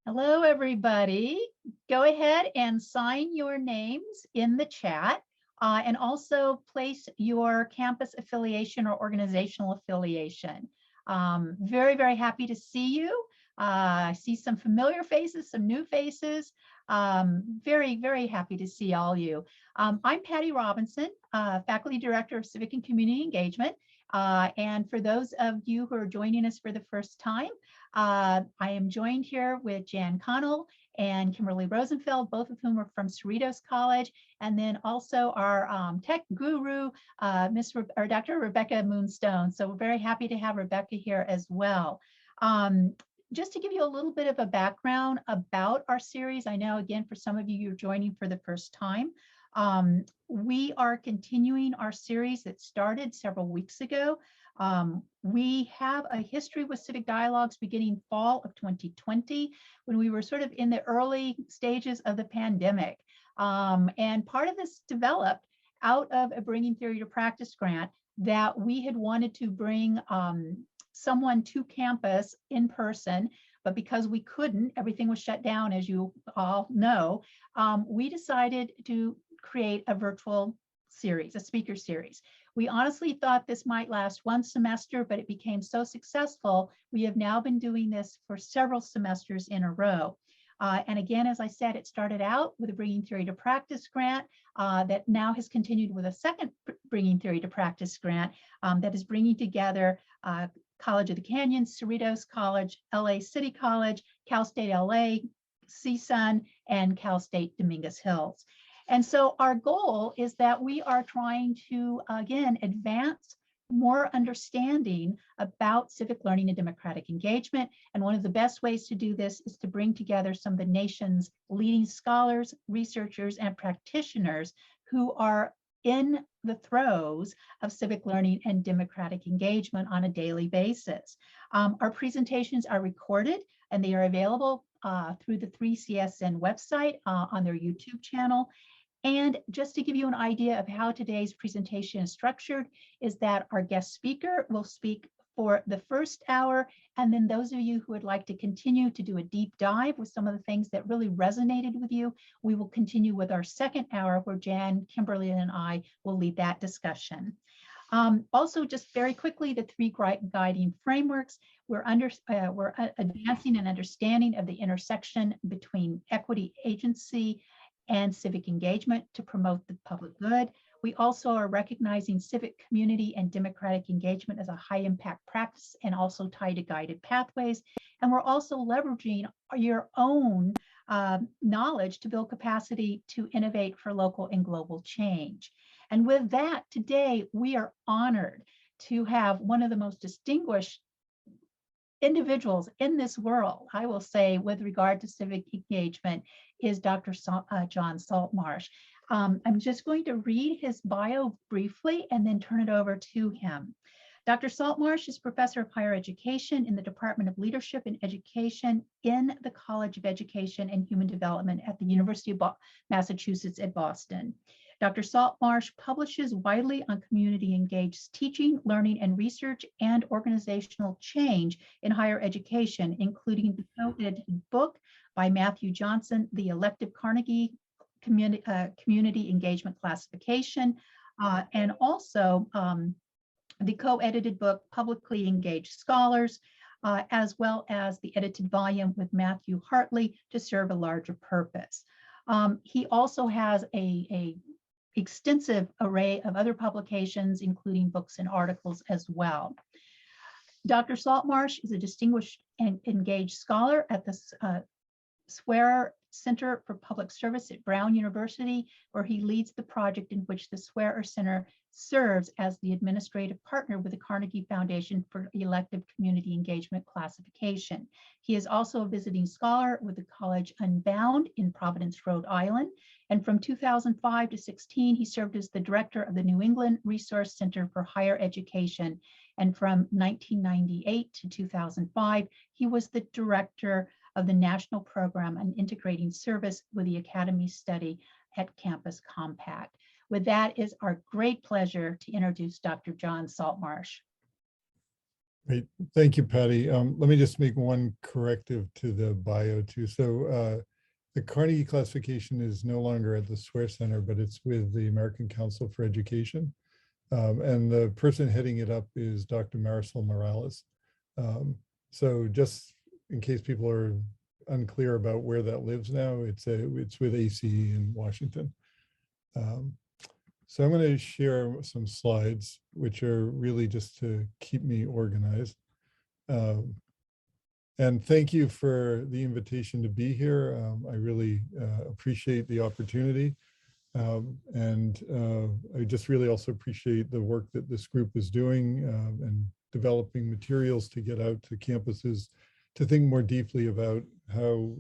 Hello, everybody. Go ahead and sign your names in the chat and also place your campus affiliation or organizational affiliation. Very, very happy to see you. I see some familiar faces, some new faces. Very, very happy to see all you. I'm Patty Robinson, Faculty Director of Civic and Community Engagement. And for those of you who are joining us for the first time, I am joined here with Jan Connell and Kimberly Rosenfeld, both of whom are from Cerritos College, and then also our tech guru, Dr. Rebecca Moonstone. So we're very happy to have Rebecca here as well. Just to give you a little bit of a background about our series, I know again for some of you you're joining for the first time. We are continuing our series that started several weeks ago. We have a history with Civic Dialogues beginning fall of 2020, when we were sort of in the early stages of the pandemic. And part of this developed out of a Bringing Theory to Practice grant that we had wanted to bring someone to campus in person, but because we couldn't, everything was shut down, as you all know, we decided to create a virtual series, a speaker series. We honestly thought this might last one semester, but it became so successful. We have now been doing this for several semesters in a row. And again, as I said, it started out with a Bringing Theory to Practice grant that now has continued with a second Bringing Theory to Practice grant that is bringing together College of the Canyons, Cerritos College, LA City College, Cal State LA, CSUN, and Cal State Dominguez Hills. And so our goal is that we are trying to, again, advance more understanding about civic learning and democratic engagement. And one of the best ways to do this is to bring together some of the nation's leading scholars, researchers, and practitioners who are in the throes of civic learning and democratic engagement on a daily basis. Our presentations are recorded and they are available through the 3CSN website on their YouTube channel. And just to give you an idea of how today's presentation is structured is that our guest speaker will speak for the first hour, and then those of you who would like to continue to do a deep dive with some of the things that really resonated with you, we will continue with our second hour where Jan, Kimberly, and I will lead that discussion. Also, just very quickly, the three guiding frameworks. We're advancing an understanding of the intersection between equity, agency, and civic engagement to promote the public good. We also are recognizing civic community and democratic engagement as a high impact practice and also tied to guided pathways. And we're also leveraging your own knowledge to build capacity to innovate for local and global change. And with that, today we are honored to have one of the most distinguished individuals in this world, I will say, with regard to civic engagement, is Dr. John Saltmarsh. I'm just going to read his bio briefly and then turn it over to him. Dr. Saltmarsh is Professor of Higher Education in the Department of Leadership and Education in the College of Education and Human Development at the University of Massachusetts at Boston. Dr. Saltmarsh publishes widely on community engaged teaching, learning, and research and organizational change in higher education, including the co-edited book by Matthew Johnson, The Elective Carnegie Community Engagement Classification, and also the co-edited book, Publicly Engaged Scholars, as well as the edited volume with Matthew Hartley, To Serve a Larger Purpose. He also has a extensive array of other publications, including books and articles as well. Dr. Saltmarsh is a distinguished and engaged scholar at the Swearer Center for Public Service at Brown University, where he leads the project in which the Swearer Center serves as the administrative partner with the Carnegie Foundation for Elective Community Engagement Classification. He is also a visiting scholar with the College Unbound in Providence, Rhode Island. And from 2005 to 16, he served as the director of the New England Resource Center for Higher Education. And from 1998 to 2005, he was the director of the National Program on Integrating Service with the Academy Study at Campus Compact. With that, is our great pleasure to introduce Dr. John Saltmarsh. Great. Thank you, Patty. Let me just make one corrective to the bio too. So the Carnegie classification is no longer at the Swear Center, but it's with the American Council for Education. And the person heading it up is Dr. Marisol Morales. Um, so just in case people are unclear about where that lives now, it's with ACE in Washington. So I'm going to share some slides, which are really just to keep me organized. And thank you for the invitation to be here. I really appreciate the opportunity. And I just really also appreciate the work that this group is doing and developing materials to get out to campuses to think more deeply about how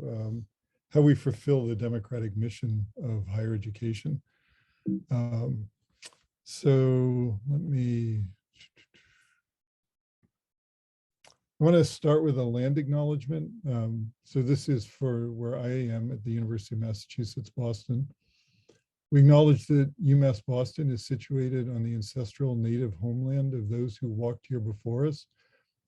we fulfill the democratic mission of higher education. So I want to start with a land acknowledgement. So this is for where I am at the University of Massachusetts, Boston. We acknowledge that UMass Boston is situated on the ancestral native homeland of those who walked here before us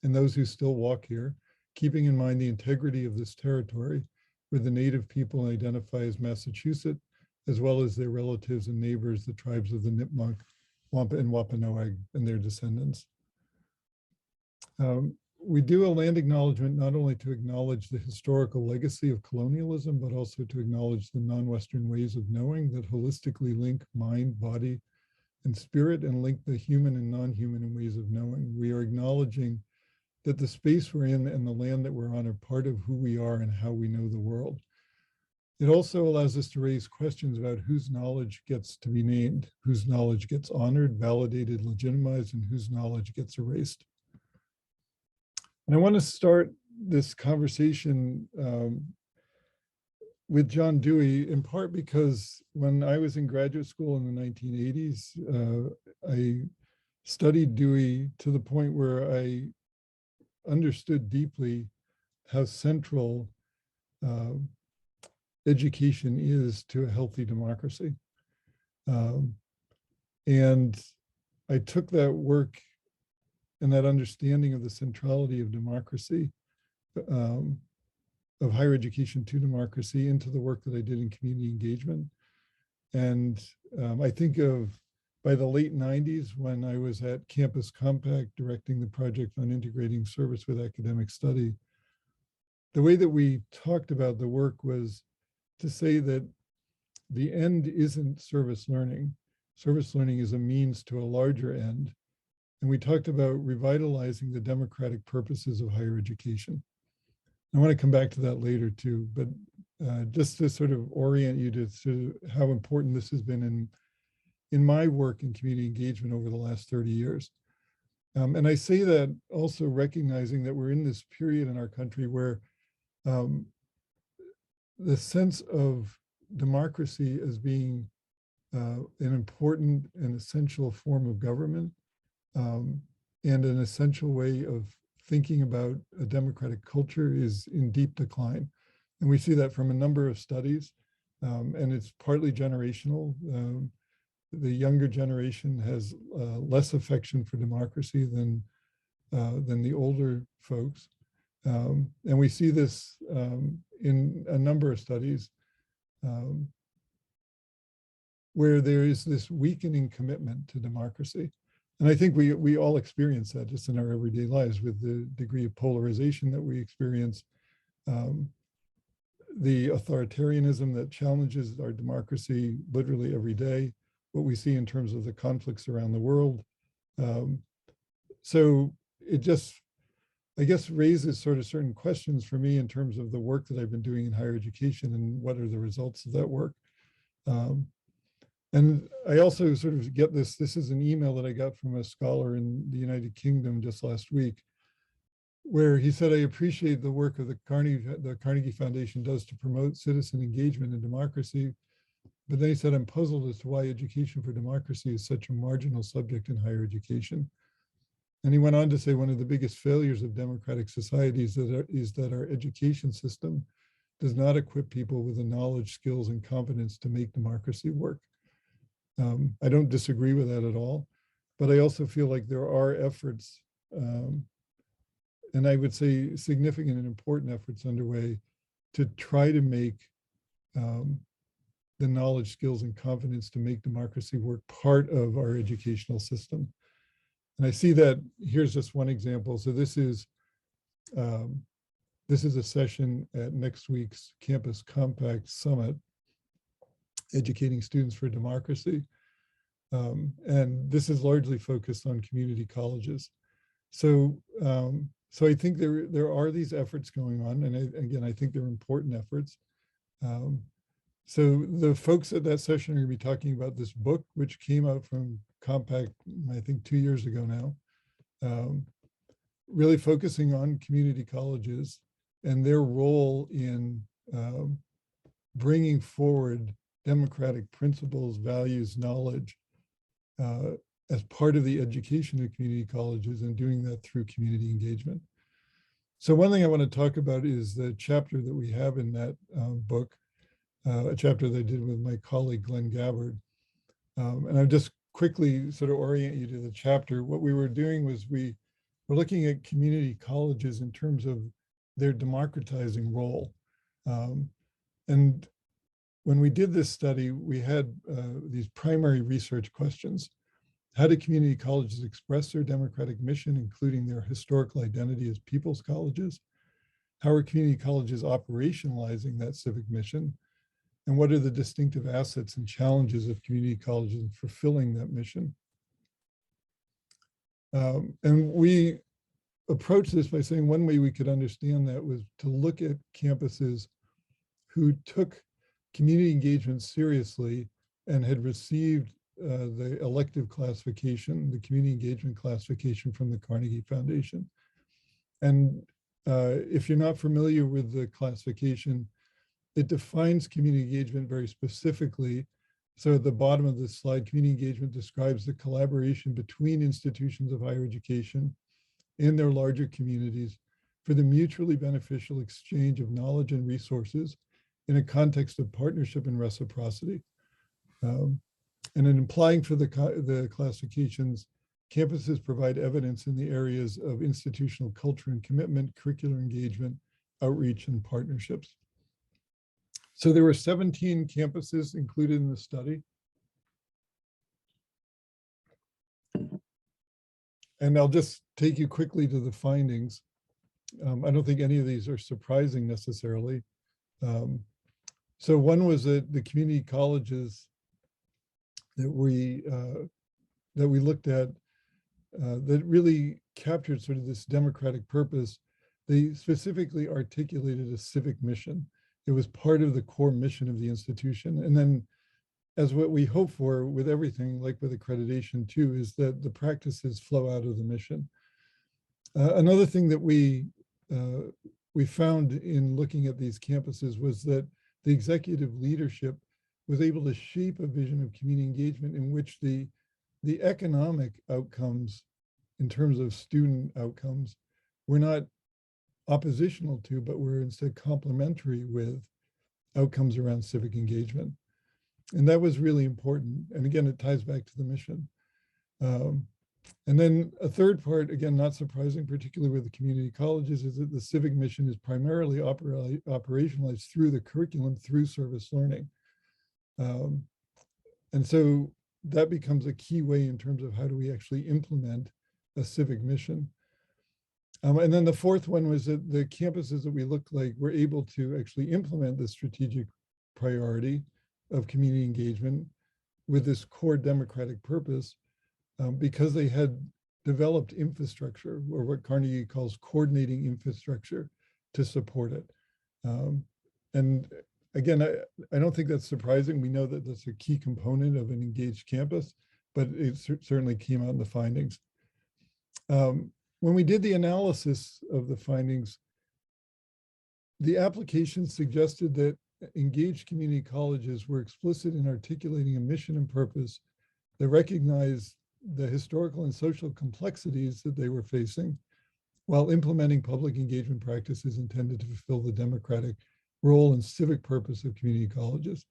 and those who still walk here, keeping in mind the integrity of this territory, where the native people identify as Massachusetts, as well as their relatives and neighbors, the tribes of the Nipmuc, Wampa, and Wampanoag, and their descendants. We do a land acknowledgement not only to acknowledge the historical legacy of colonialism, but also to acknowledge the non-Western ways of knowing that holistically link mind, body, and spirit, and link the human and non-human in ways of knowing. We are acknowledging that the space we're in and the land that we're on are part of who we are and how we know the world. It also allows us to raise questions about whose knowledge gets to be named, whose knowledge gets honored, validated, legitimized, and whose knowledge gets erased. And I want to start this conversation with John Dewey, in part because when I was in graduate school in the 1980s, I studied Dewey to the point where I understood deeply how central education is to a healthy democracy. And I took that work and that understanding of the centrality of democracy, of higher education to democracy, into the work that I did in community engagement. And I think of, by the late 90s, when I was at Campus Compact directing the project on integrating service with academic study, the way that we talked about the work was to say that the end isn't service learning. Service learning is a means to a larger end. And we talked about revitalizing the democratic purposes of higher education. I want to come back to that later too, but just to sort of orient you to how important this has been in my work in community engagement over the last 30 years. And I say that also recognizing that we're in this period in our country where the sense of democracy as being an important and essential form of government and an essential way of thinking about a democratic culture is in deep decline. And we see that from a number of studies, and it's partly generational. The younger generation has less affection for democracy than the older folks. And we see this in a number of studies where there is this weakening commitment to democracy. And I think we all experience that just in our everyday lives with the degree of polarization that we experience, the authoritarianism that challenges our democracy literally every day, what we see in terms of the conflicts around the world. So it just, I guess, raises sort of certain questions for me in terms of the work that I've been doing in higher education and what are the results of that work. And I also sort of get this is an email that I got from a scholar in the United Kingdom just last week, where he said, I appreciate the work of the Carnegie Foundation does to promote citizen engagement and democracy. But then he said, I'm puzzled as to why education for democracy is such a marginal subject in higher education. And he went on to say, one of the biggest failures of democratic societies is that our education system does not equip people with the knowledge, skills, and competence to make democracy work. I don't disagree with that at all, but I also feel like there are efforts and I would say significant and important efforts underway to try to make the knowledge, skills, and confidence to make democracy work part of our educational system. And I see that here's just one example. So this is a session at next week's Campus Compact Summit, Educating Students for Democracy. And this is largely focused on community colleges. So, so I think there are these efforts going on, and again, I think they're important efforts. So the folks at that session are going to be talking about this book, which came out from Compact, I think 2 years ago now, really focusing on community colleges and their role in bringing forward democratic principles, values, knowledge as part of the education of community colleges, and doing that through community engagement. So one thing I want to talk about is the chapter that we have in that book, a chapter that I did with my colleague, Glenn Gabbard. And I'll just quickly sort of orient you to the chapter. What we were doing was we were looking at community colleges in terms of their democratizing role. And when we did this study, we had these primary research questions. How do community colleges express their democratic mission, including their historical identity as people's colleges? How are community colleges operationalizing that civic mission? And what are the distinctive assets and challenges of community colleges in fulfilling that mission? And we approached this by saying one way we could understand that was to look at campuses who took community engagement seriously and had received the elective classification, the community engagement classification from the Carnegie Foundation. And if you're not familiar with the classification, it defines community engagement very specifically. So at the bottom of this slide, community engagement describes the collaboration between institutions of higher education and their larger communities for the mutually beneficial exchange of knowledge and resources in a context of partnership and reciprocity. And in applying for the classifications, campuses provide evidence in the areas of institutional culture and commitment, curricular engagement, outreach, and partnerships. So there were 17 campuses included in the study. And I'll just take you quickly to the findings. I don't think any of these are surprising necessarily. So one was that the community colleges that we looked at that really captured sort of this democratic purpose. They specifically articulated a civic mission. It was part of the core mission of the institution. And then, as what we hope for with everything, like with accreditation too, is that the practices flow out of the mission. Another thing that we found in looking at these campuses was that the executive leadership was able to shape a vision of community engagement in which the economic outcomes in terms of student outcomes were not oppositional to, but were instead complementary with outcomes around civic engagement. And that was really important. And again, it ties back to the mission. And then a third part, again, not surprising, particularly with the community colleges, is that the civic mission is primarily operationalized through the curriculum, through service learning. And so that becomes a key way in terms of how do we actually implement a civic mission. And then the fourth one was that the campuses that we looked like were able to actually implement the strategic priority of community engagement with this core democratic purpose because they had developed infrastructure, or what Carnegie calls coordinating infrastructure, to support it. And again, I don't think that's surprising. We know that that's a key component of an engaged campus, but it certainly came out in the findings. When we did the analysis of the findings, the application suggested that engaged community colleges were explicit in articulating a mission and purpose that recognized the historical and social complexities that they were facing while implementing public engagement practices intended to fulfill the democratic role and civic purpose of community colleges.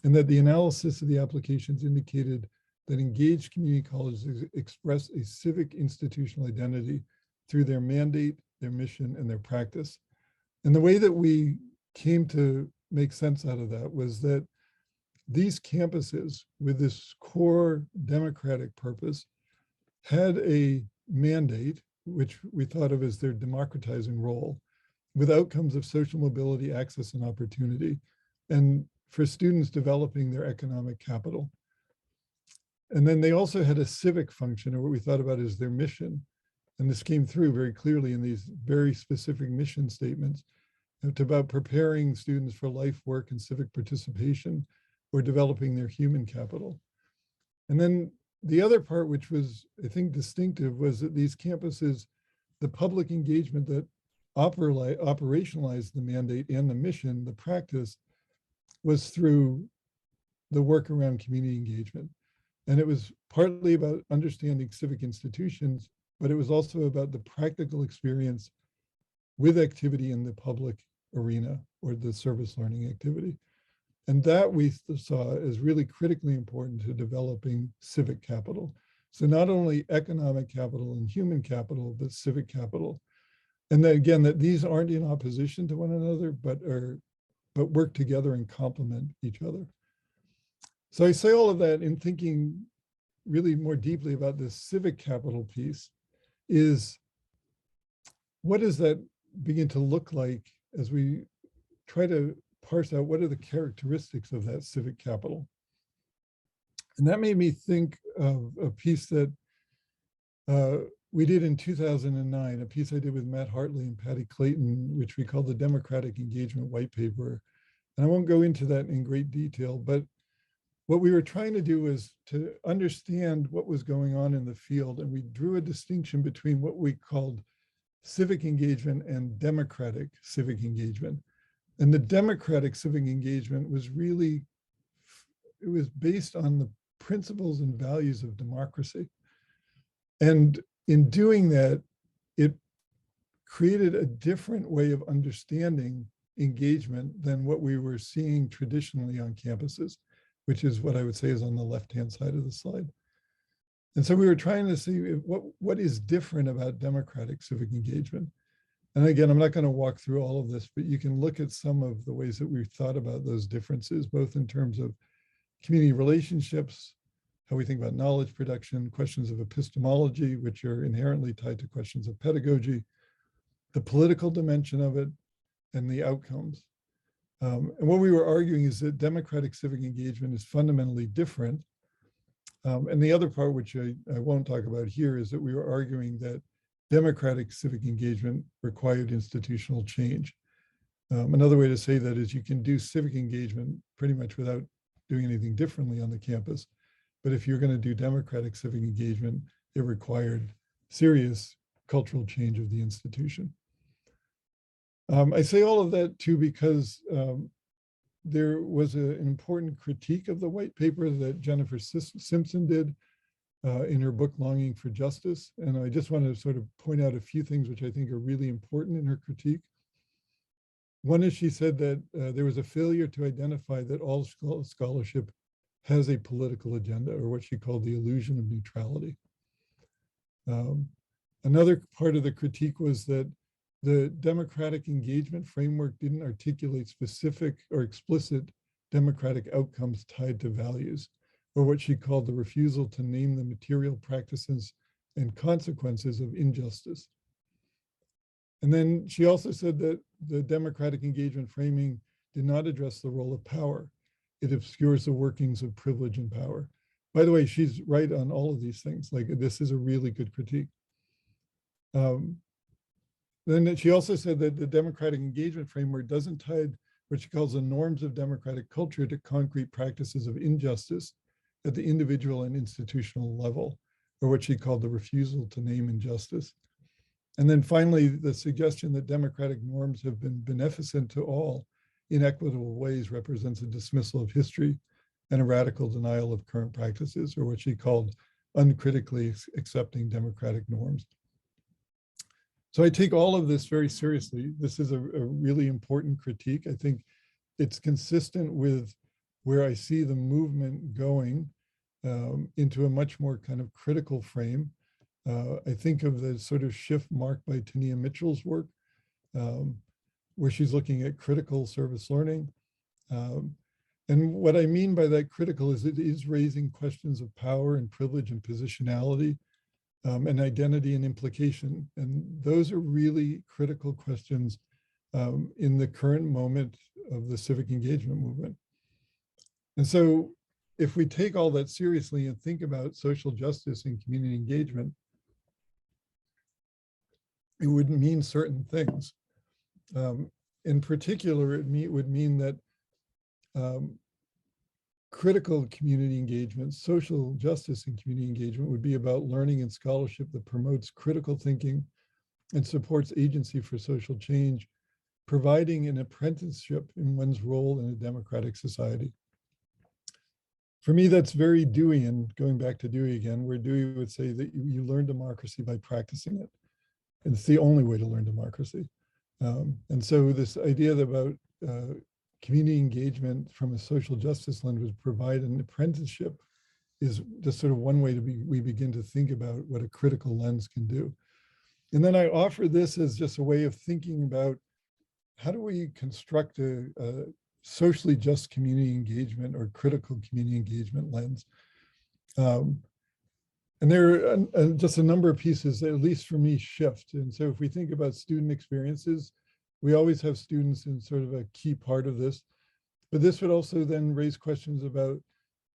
And that the analysis of the applications indicated that engaged community colleges express a civic institutional identity through their mandate, their mission, and their practice. And the way that we came to make sense out of that was that these campuses with this core democratic purpose had a mandate, which we thought of as their democratizing role, with outcomes of social mobility, access, and opportunity, and for students developing their economic capital. And then they also had a civic function, or what we thought about as their mission. And this came through very clearly in these very specific mission statements. It's about preparing students for life, work, and civic participation, or developing their human capital. And then the other part, which was, I think, distinctive, was that these campuses, the public engagement that operationalized the mandate and the mission, the practice, was through the work around community engagement. And it was partly about understanding civic institutions, but it was also about the practical experience with activity in the public arena, or the service learning activity. And that we saw as really critically important to developing civic capital. So not only economic capital and human capital, but civic capital. And then again, that these aren't in opposition to one another, but work together and complement each other. So I say all of that in thinking really more deeply about this civic capital piece, is what does that begin to look like as we try to parse out what are the characteristics of that civic capital. And that made me think of a piece that we did in 2009, a piece I did with Matt Hartley and Patty Clayton, which we call the Democratic Engagement White Paper. And I won't go into that in great detail, but what we were trying to do was to understand what was going on in the field. And we drew a distinction between what we called civic engagement and democratic civic engagement. And the democratic civic engagement was really, it was based on the principles and values of democracy. And in doing that, it created a different way of understanding engagement than what we were seeing traditionally on campuses, which is what I would say is on the left-hand side of the slide. And so we were trying to see what is different about democratic civic engagement. And again, I'm not going to walk through all of this, but you can look at some of the ways that we've thought about those differences, both in terms of community relationships, how we think about knowledge production, questions of epistemology, which are inherently tied to questions of pedagogy, the political dimension of it, and the outcomes. And what we were arguing is that democratic civic engagement is fundamentally different. And the other part, which I won't talk about here, is that we were arguing that democratic civic engagement required institutional change. Another way to say that is you can do civic engagement pretty much without doing anything differently on the campus. But if you're going to do democratic civic engagement, it required serious cultural change of the institution. I say all of that too because there was an important critique of the white paper that Jennifer Simpson did in her book, Longing for Justice. And I just want to sort of point out a few things which I think are really important in her critique. One is she said that there was a failure to identify that all scholarship has a political agenda, or what she called the illusion of neutrality. Another part of the critique was that the democratic engagement framework didn't articulate specific or explicit democratic outcomes tied to values, or what she called the refusal to name the material practices and consequences of injustice. And then she also said that the democratic engagement framing did not address the role of power. It obscures the workings of privilege and power. By the way, she's right on all of these things. Like, this is a really good critique. Then she also said that the democratic engagement framework doesn't tie what she calls the norms of democratic culture to concrete practices of injustice at the individual and institutional level, or what she called the refusal to name injustice. And then finally, the suggestion that democratic norms have been beneficent to all in equitable ways represents a dismissal of history and a radical denial of current practices, or what she called uncritically accepting democratic norms. So I take all of this very seriously. This is a really important critique. I think it's consistent with where I see the movement going into a much more kind of critical frame. I think of the sort of shift marked by Tania Mitchell's work, where she's looking at critical service learning. And what I mean by that critical is it is raising questions of power and privilege and positionality, and identity and implication. And those are really critical questions in the current moment of the civic engagement movement. And so if we take all that seriously and think about social justice and community engagement, it would mean certain things. In particular, it would mean that critical community engagement, social justice and community engagement would be about learning and scholarship that promotes critical thinking and supports agency for social change, providing an apprenticeship in one's role in a democratic society. For me, that's very Deweyan, going back to Dewey again, where Dewey would say that you learn democracy by practicing it. And it's the only way to learn democracy. And so this idea about community engagement from a social justice lens would provide an apprenticeship is just sort of one way we begin to think about what a critical lens can do. And then I offer this as just a way of thinking about how do we construct a socially just community engagement or critical community engagement lens. And there are just a number of pieces that, at least for me, shift. And so if we think about student experiences, we always have students in sort of a key part of this, but this would also then raise questions about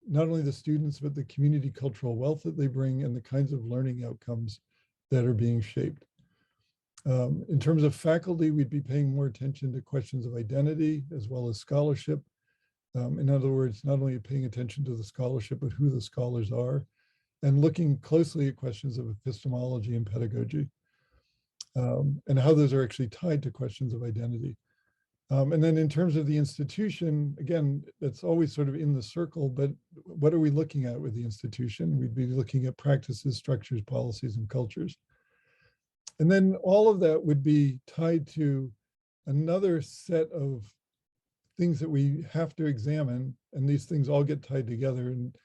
not only the students, but the community cultural wealth that they bring and the kinds of learning outcomes that are being shaped. In terms of faculty, we'd be paying more attention to questions of identity as well as scholarship. In other words, not only paying attention to the scholarship, but who the scholars are, and looking closely at questions of epistemology and pedagogy, and how those are actually tied to questions of identity. And then in terms of the institution, again, that's always sort of in the circle, but what are we looking at with the institution? We'd be looking at practices, structures, policies, and cultures. And then all of that would be tied to another set of things that we have to examine, and these things all get tied together. And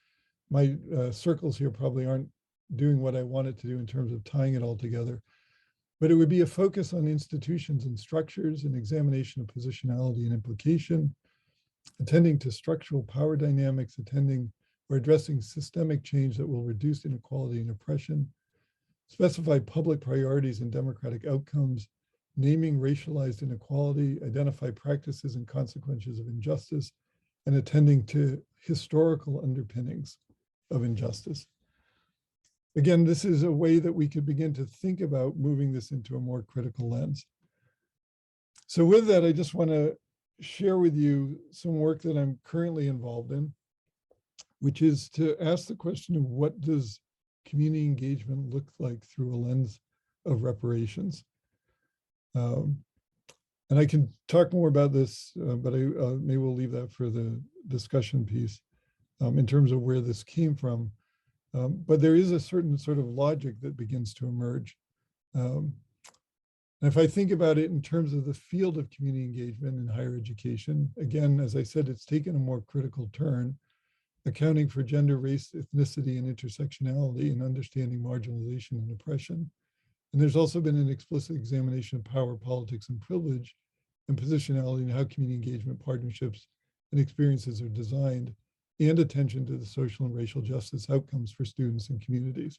my circles here probably aren't doing what I want it to do in terms of tying it all together, but it would be a focus on institutions and structures, an examination of positionality and implication, attending to structural power dynamics, attending or addressing systemic change that will reduce inequality and oppression, specify public priorities and democratic outcomes, naming racialized inequality, identify practices and consequences of injustice, and attending to historical underpinnings of injustice. Again, this is a way that we could begin to think about moving this into a more critical lens. So with that, I just want to share with you some work that I'm currently involved in, which is to ask the question of what does community engagement look like through a lens of reparations. And I can talk more about this, but maybe we'll leave that for the discussion piece in terms of where this came from. But there is a certain sort of logic that begins to emerge. And if I think about it in terms of the field of community engagement in higher education, again, as I said, it's taken a more critical turn, accounting for gender, race, ethnicity, and intersectionality, and understanding marginalization and oppression. And there's also been an explicit examination of power, politics, and privilege, and positionality, and how community engagement partnerships and experiences are designed, and attention to the social and racial justice outcomes for students and communities.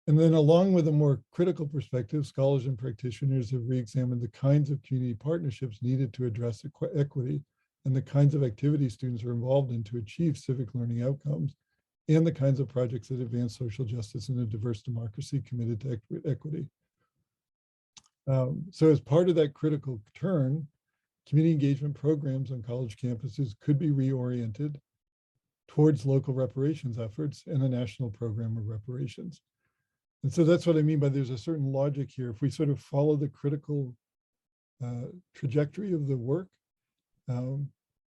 And then along with a more critical perspective, scholars and practitioners have re-examined the kinds of community partnerships needed to address equity and the kinds of activities students are involved in to achieve civic learning outcomes, and the kinds of projects that advance social justice in a diverse democracy committed to equity. So as part of that critical turn, community engagement programs on college campuses could be reoriented towards local reparations efforts and a national program of reparations. And so that's what I mean by there's a certain logic here. If we sort of follow the critical trajectory of the work,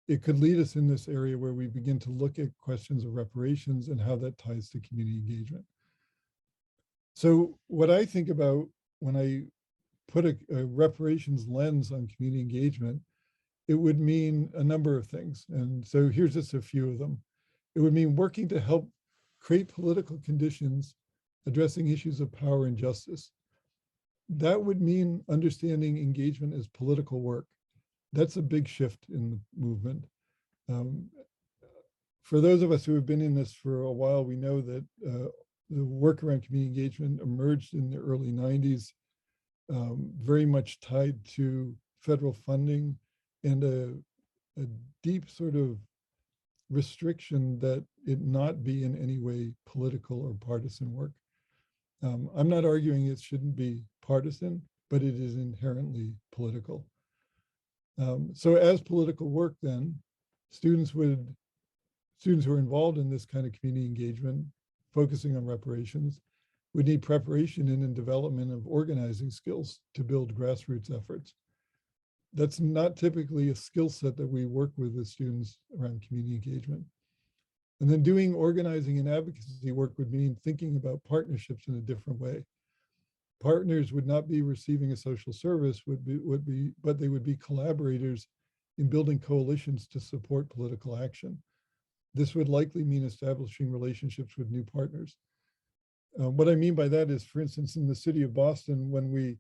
it could lead us in this area where we begin to look at questions of reparations and how that ties to community engagement. So what I think about when I put a reparations lens on community engagement, it would mean a number of things. And so here's just a few of them. It would mean working to help create political conditions addressing issues of power and justice. That would mean understanding engagement as political work. That's a big shift in the movement. For those of us who have been in this for a while, we know that the work around community engagement emerged in the early 90s, very much tied to federal funding and a deep sort of restriction that it not be in any way political or partisan work. I'm not arguing it shouldn't be partisan, but it is inherently political. So as political work, then students who are involved in this kind of community engagement, focusing on reparations, would need preparation in and development of organizing skills to build grassroots efforts. That's not typically a skill set that we work with students around community engagement. And then doing organizing and advocacy work would mean thinking about partnerships in a different way. Partners would not be receiving a social service, but they would be collaborators in building coalitions to support political action. This would likely mean establishing relationships with new partners. What I mean by that is, for instance, in the city of Boston, when we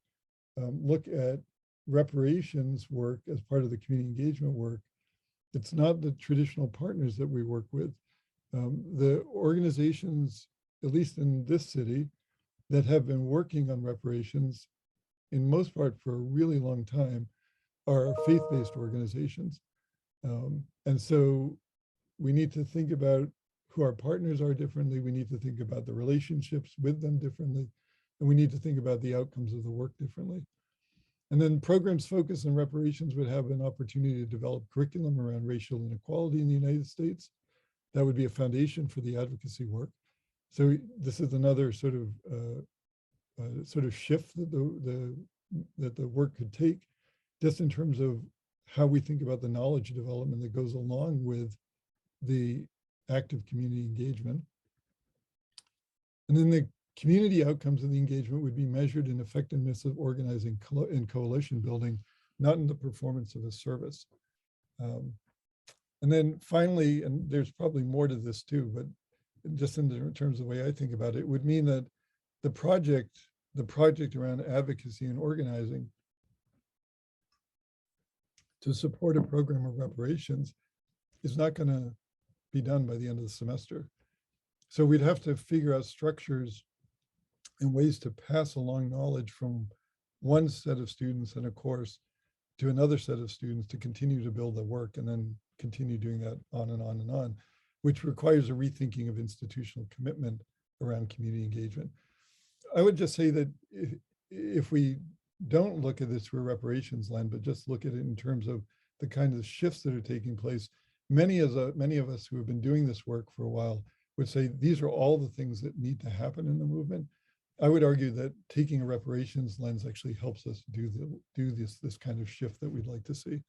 look at reparations work as part of the community engagement work, it's not the traditional partners that we work with. The organizations, at least in this city, that have been working on reparations, in most part for a really long time, are faith-based organizations. And so we need to think about who our partners are differently. We need to think about the relationships with them differently. And we need to think about the outcomes of the work differently. And then programs focused on reparations would have an opportunity to develop curriculum around racial inequality in the United States. That would be a foundation for the advocacy work. So this is another sort of shift that the work could take, just in terms of how we think about the knowledge development that goes along with the active community engagement. And then the community outcomes of the engagement would be measured in effectiveness of organizing and coalition building, not in the performance of a service. And then finally, and there's probably more to this too, but just in terms of the way I think about it, would mean that the project around advocacy and organizing to support a program of reparations is not going to be done by the end of the semester. So we'd have to figure out structures and ways to pass along knowledge from one set of students in a course to another set of students to continue to build the work, and then continue doing that on and on and on, which requires a rethinking of institutional commitment around community engagement. I would just say that if we don't look at this through a reparations lens, but just look at it in terms of the kind of shifts that are taking place, many of us who have been doing this work for a while would say these are all the things that need to happen in the movement. I would argue that taking a reparations lens actually helps us do this kind of shift that we'd like to see.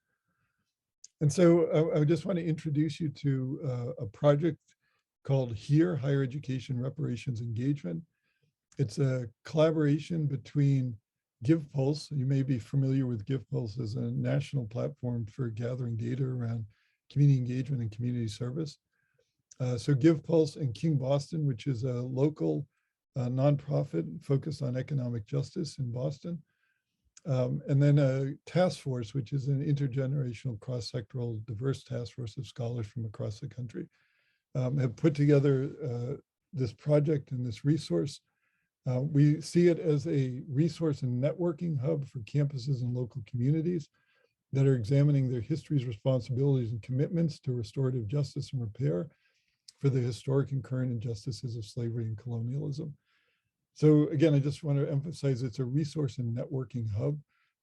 And so I just want to introduce you to a project called HERE, Higher Education Reparations Engagement. It's a collaboration between GivePulse. You may be familiar with GivePulse as a national platform for gathering data around community engagement and community service. So GivePulse and King Boston, which is a local nonprofit focused on economic justice in Boston. And then a task force, which is an intergenerational, cross-sectoral, diverse task force of scholars from across the country, have put together this project and this resource. We see it as a resource and networking hub for campuses and local communities that are examining their histories, responsibilities, and commitments to restorative justice and repair for the historic and current injustices of slavery and colonialism. So again, I just want to emphasize it's a resource and networking hub.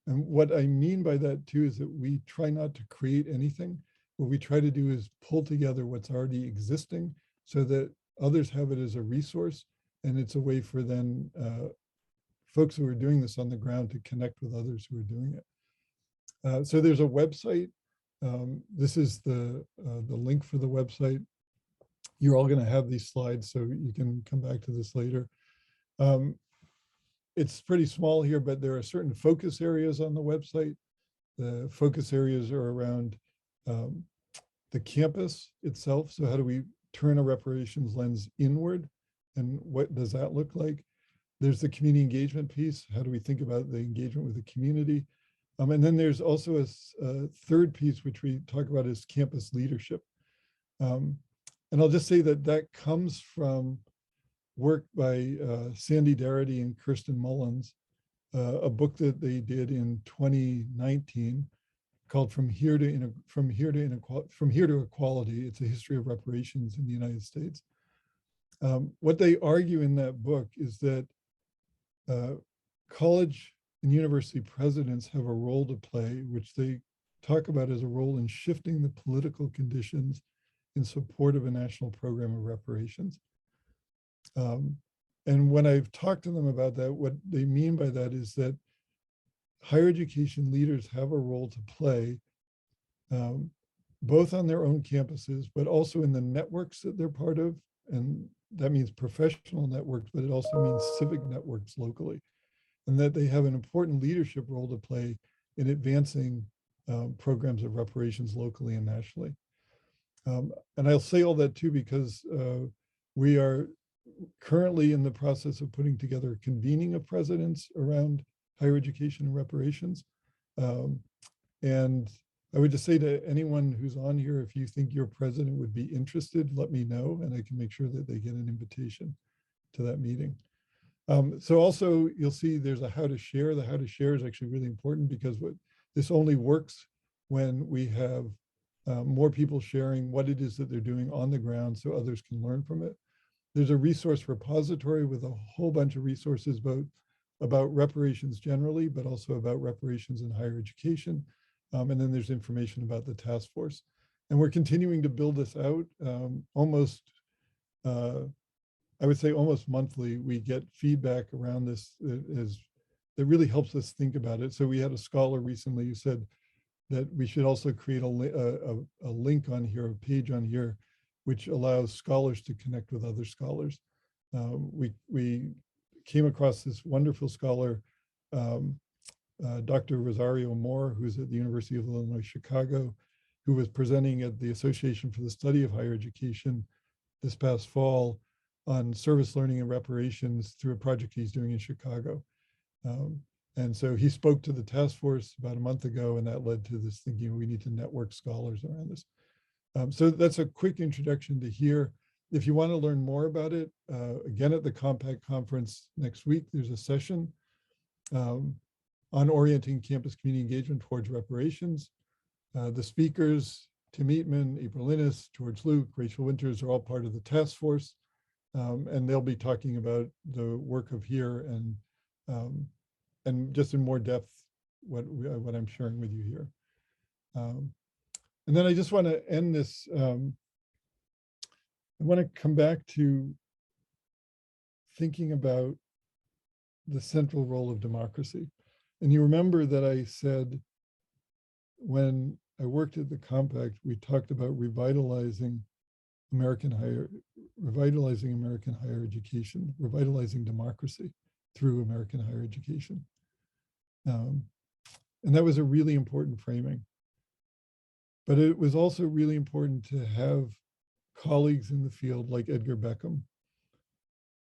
And what I mean by that too is that we try not to create anything. What we try to do is pull together what's already existing so that others have it as a resource. And it's a way for then folks who are doing this on the ground to connect with others who are doing it. So there's a website. This is the link for the website. You're all going to have these slides, so you can come back to this later. It's pretty small here, but there are certain focus areas on the website. The focus areas are around the campus itself. So how do we turn a reparations lens inward. And what does that look like? There's the community engagement piece. How do we think about the engagement with the community? And then there's also a third piece, which we talk about as campus leadership. And I'll just say that that comes from work by Sandy Darity and Kirsten Mullins, a book that they did in 2019 called From Here to Equality. It's a history of reparations in the United States. What they argue in that book is that college and university presidents have a role to play, which they talk about as a role in shifting the political conditions in support of a national program of reparations. And when I've talked to them about that, what they mean by that is that higher education leaders have a role to play, both on their own campuses, but also in the networks that they're part of. And that means professional networks, but it also means civic networks locally. And that they have an important leadership role to play in advancing programs of reparations locally and nationally. And I'll say all that too, because we are currently in the process of putting together a convening of presidents around higher education and reparations. And I would just say to anyone who's on here, if you think your president would be interested, let me know, and I can make sure that they get an invitation to that meeting. So also you'll see there's a how to share. The how to share is actually really important, because this only works when we have more people sharing what it is that they're doing on the ground so others can learn from it. There's a resource repository with a whole bunch of resources about reparations generally, but also about reparations in higher education. And then there's information about the task force. And we're continuing to build this out. I would say almost monthly, we get feedback around this that really helps us think about it. So we had a scholar recently who said that we should also create a link on here, a page on here, which allows scholars to connect with other scholars. We came across this wonderful scholar, Dr. Rosario Moore, who's at the University of Illinois, Chicago, who was presenting at the Association for the Study of Higher Education this past fall on service learning and reparations through a project he's doing in Chicago. And so he spoke to the task force about a month ago, and that led to this thinking we need to network scholars around this. So that's a quick introduction to here. If you want to learn more about it, again, at the Compact Conference next week, there's a session on orienting campus community engagement towards reparations. The speakers, Tim Eatman, April Innes, George Luke, Rachel Winters, are all part of the task force. And they'll be talking about the work of here and just in more depth what I'm sharing with you here. And then I just want to end this. I want to come back to thinking about the central role of democracy. And you remember that I said when I worked at the Compact, we talked about revitalizing American higher education, revitalizing democracy through American higher education. And that was a really important framing. But it was also really important to have colleagues in the field like Edgar Beckham.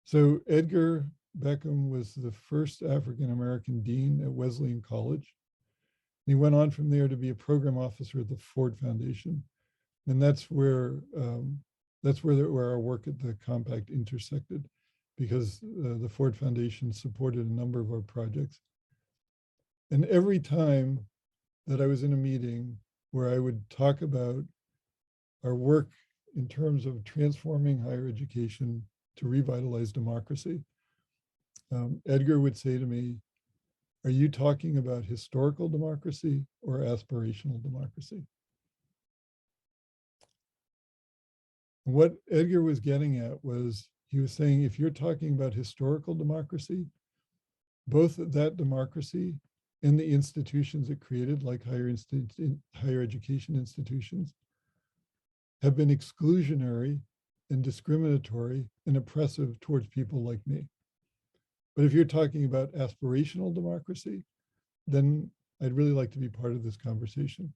So Edgar Beckham was the first African-American dean at Wesleyan College. He went on from there to be a program officer at the Ford Foundation. And that's where our work at the Compact intersected, because the Ford Foundation supported a number of our projects. And every time that I was in a meeting where I would talk about our work in terms of transforming higher education to revitalize democracy, Edgar would say to me, "Are you talking about historical democracy or aspirational democracy?" What Edgar was getting at was, he was saying, if you're talking about historical democracy, both that democracy and the institutions it created, like higher education institutions, have been exclusionary and discriminatory and oppressive towards people like me. But if you're talking about aspirational democracy, then I'd really like to be part of this conversation.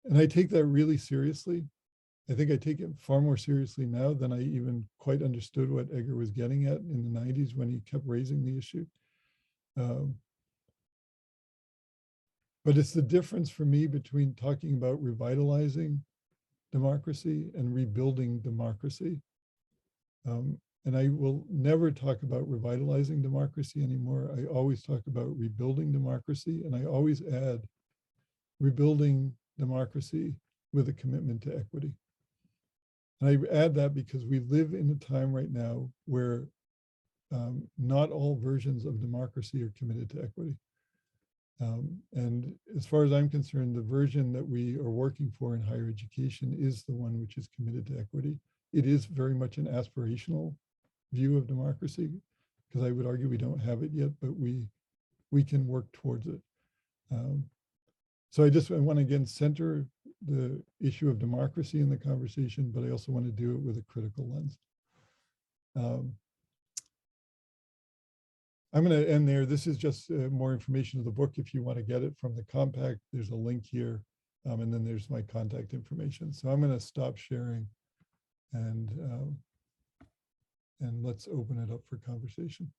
And I take that really seriously. I think I take it far more seriously now than I even quite understood what Edgar was getting at in the 90s when he kept raising the issue. But it's the difference for me between talking about revitalizing democracy and rebuilding democracy. And I will never talk about revitalizing democracy anymore. I always talk about rebuilding democracy, and I always add rebuilding democracy with a commitment to equity. And I add that because we live in a time right now where not all versions of democracy are committed to equity. And as far as I'm concerned, the version that we are working for in higher education is the one which is committed to equity. It is very much an aspirational view of democracy, because I would argue we don't have it yet, but we can work towards it. So I want to again center the issue of democracy in the conversation, but I also want to do it with a critical lens. I'm going to end there. This is just more information of the book. If you want to get it from the compact, there's a link here. And then there's my contact information. So I'm going to stop sharing and let's open it up for conversation.